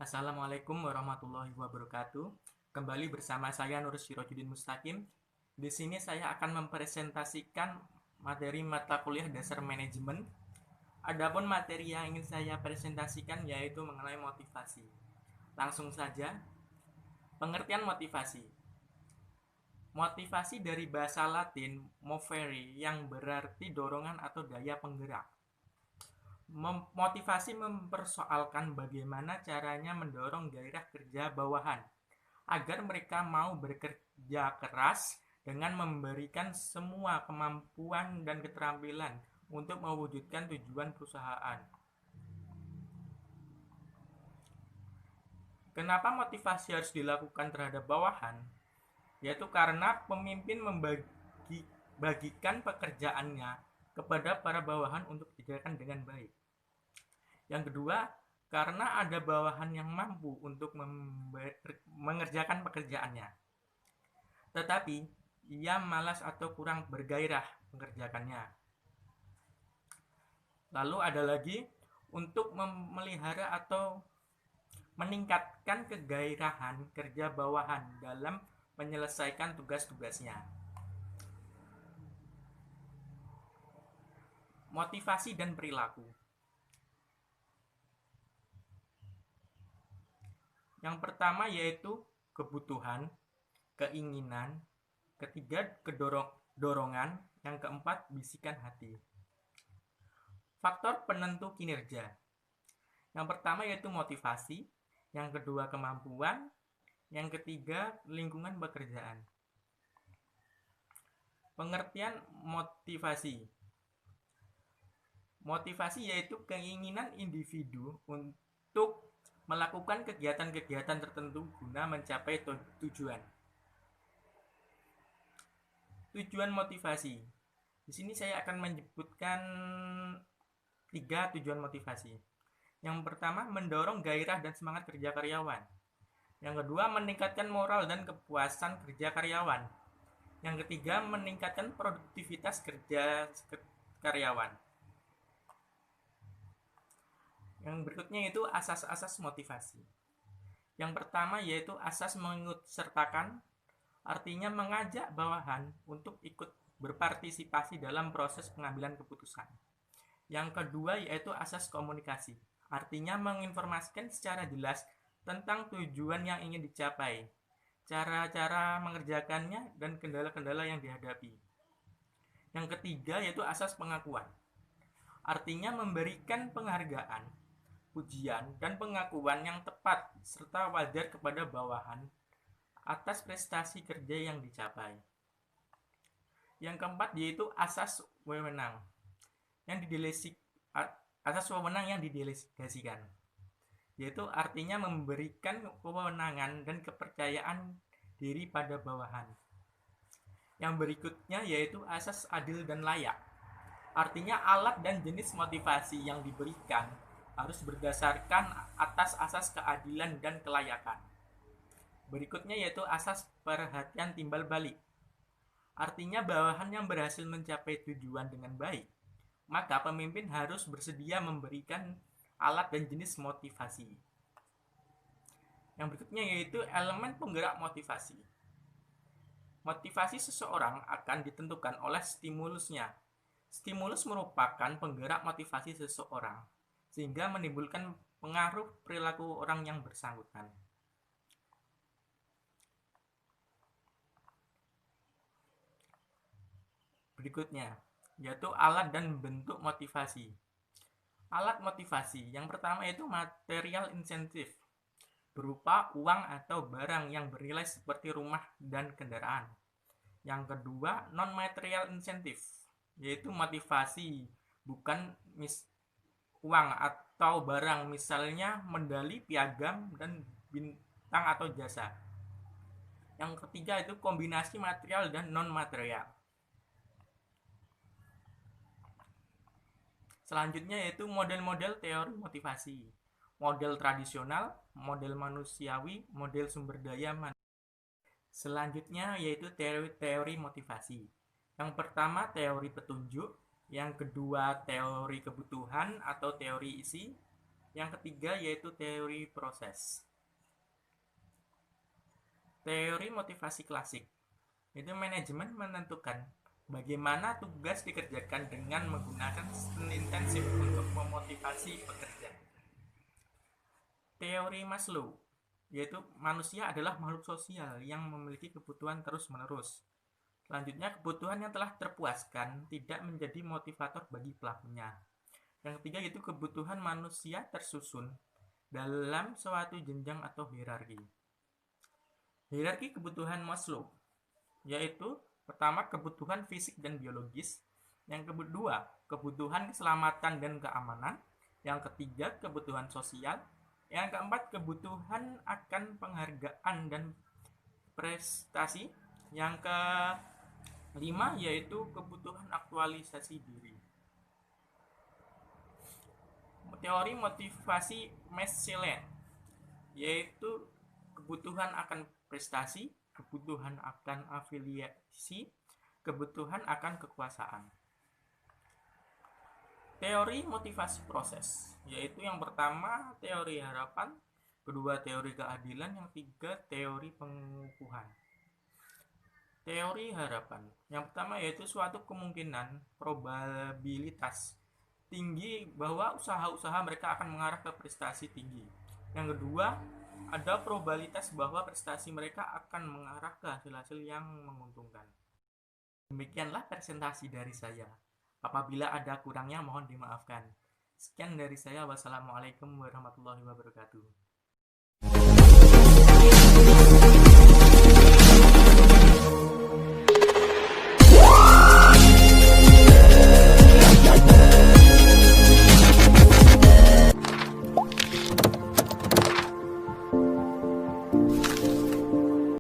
Assalamualaikum warahmatullahi wabarakatuh. Kembali bersama saya Nur Sirojudin Mustaqim. Di sini saya akan mempresentasikan materi mata kuliah dasar manajemen. Adapun materi yang ingin saya presentasikan yaitu mengenai motivasi. Langsung saja, pengertian motivasi. Motivasi dari bahasa Latin movere yang berarti dorongan atau daya penggerak. Motivasi mempersoalkan bagaimana caranya mendorong gairah kerja bawahan agar mereka mau bekerja keras dengan memberikan semua kemampuan dan keterampilan untuk mewujudkan tujuan perusahaan. Kenapa motivasi harus dilakukan terhadap bawahan? Yaitu karena pemimpin membagikan pekerjaannya kepada para bawahan untuk dikerjakan dengan baik. Yang kedua, karena ada bawahan yang mampu untuk mengerjakan pekerjaannya, tetapi ia malas atau kurang bergairah mengerjakannya. Lalu ada lagi untuk memelihara atau meningkatkan kegairahan kerja bawahan dalam menyelesaikan tugas-tugasnya. Motivasi dan perilaku. Yang pertama yaitu kebutuhan, keinginan, ketiga dorongan, yang keempat bisikan hati. Faktor penentu kinerja. Yang pertama yaitu motivasi, yang kedua kemampuan, yang ketiga lingkungan pekerjaan. Pengertian motivasi. Motivasi yaitu keinginan individu untuk melakukan kegiatan-kegiatan tertentu guna mencapai tujuan. Tujuan motivasi. Di sini saya akan menyebutkan 3 tujuan motivasi. Yang pertama, mendorong gairah dan semangat kerja karyawan. Yang kedua, meningkatkan moral dan kepuasan kerja karyawan. Yang ketiga, meningkatkan produktivitas kerja karyawan. Yang berikutnya itu asas-asas motivasi. Yang pertama yaitu asas mengikutsertakan, artinya mengajak bawahan untuk ikut berpartisipasi dalam proses pengambilan keputusan. Yang kedua yaitu asas komunikasi, artinya menginformasikan secara jelas tentang tujuan yang ingin dicapai, cara-cara mengerjakannya, dan kendala-kendala yang dihadapi. Yang ketiga yaitu asas pengakuan, artinya memberikan penghargaan, pujian, dan pengakuan yang tepat serta wajar kepada bawahan atas prestasi kerja yang dicapai. Yang keempat yaitu asas wewenang yang didelegasikan, yaitu artinya memberikan kewenangan dan kepercayaan diri pada bawahan. Yang berikutnya yaitu asas adil dan layak, artinya alat dan jenis motivasi yang diberikan harus berdasarkan atas asas keadilan dan kelayakan. Berikutnya yaitu asas perhatian timbal balik, artinya bawahan yang berhasil mencapai tujuan dengan baik, maka pemimpin harus bersedia memberikan alat dan jenis motivasi. Yang berikutnya yaitu elemen penggerak motivasi. Motivasi seseorang akan ditentukan oleh stimulusnya. Stimulus merupakan penggerak motivasi seseorang, sehingga menimbulkan pengaruh perilaku orang yang bersangkutan. Berikutnya, yaitu alat dan bentuk motivasi. Alat motivasi yang pertama yaitu material insentif, berupa uang atau barang yang bernilai seperti rumah dan kendaraan. Yang kedua, non-material insentif, yaitu motivasi bukan uang atau barang, misalnya medali, piagam, dan bintang atau jasa. Yang ketiga itu kombinasi material dan non-material. Selanjutnya yaitu model-model teori motivasi. Model tradisional, model manusiawi, model sumber daya manusia. Selanjutnya yaitu teori motivasi. Yang pertama teori petunjuk, yang kedua teori kebutuhan atau teori isi, Yang ketiga yaitu teori proses. Teori motivasi klasik. Itu manajemen menentukan bagaimana tugas dikerjakan dengan menggunakan sistem intensif untuk memotivasi pekerja. Teori Maslow, yaitu manusia adalah makhluk sosial yang memiliki kebutuhan terus-menerus. Selanjutnya, kebutuhan yang telah terpuaskan tidak menjadi motivator bagi pelakunya. Yang ketiga yaitu kebutuhan manusia tersusun dalam suatu jenjang atau hierarki. Hierarki kebutuhan Maslow, yaitu pertama kebutuhan fisik dan biologis, yang kedua kebutuhan keselamatan dan keamanan, yang ketiga kebutuhan sosial, yang keempat kebutuhan akan penghargaan dan prestasi, yang kelima yaitu kebutuhan aktualisasi diri. Teori motivasi Maslow yaitu kebutuhan akan prestasi, kebutuhan akan afiliasi, kebutuhan akan kekuasaan. Teori motivasi proses, yaitu yang pertama teori harapan, kedua teori keadilan, yang ketiga teori pengukuhan. Teori harapan, yang pertama yaitu suatu kemungkinan probabilitas tinggi bahwa usaha-usaha mereka akan mengarah ke prestasi tinggi. Yang kedua, ada probabilitas bahwa prestasi mereka akan mengarah ke hasil-hasil yang menguntungkan. Demikianlah presentasi dari saya. Apabila ada kurangnya mohon dimaafkan. Sekian dari saya. Wassalamualaikum warahmatullahi wabarakatuh.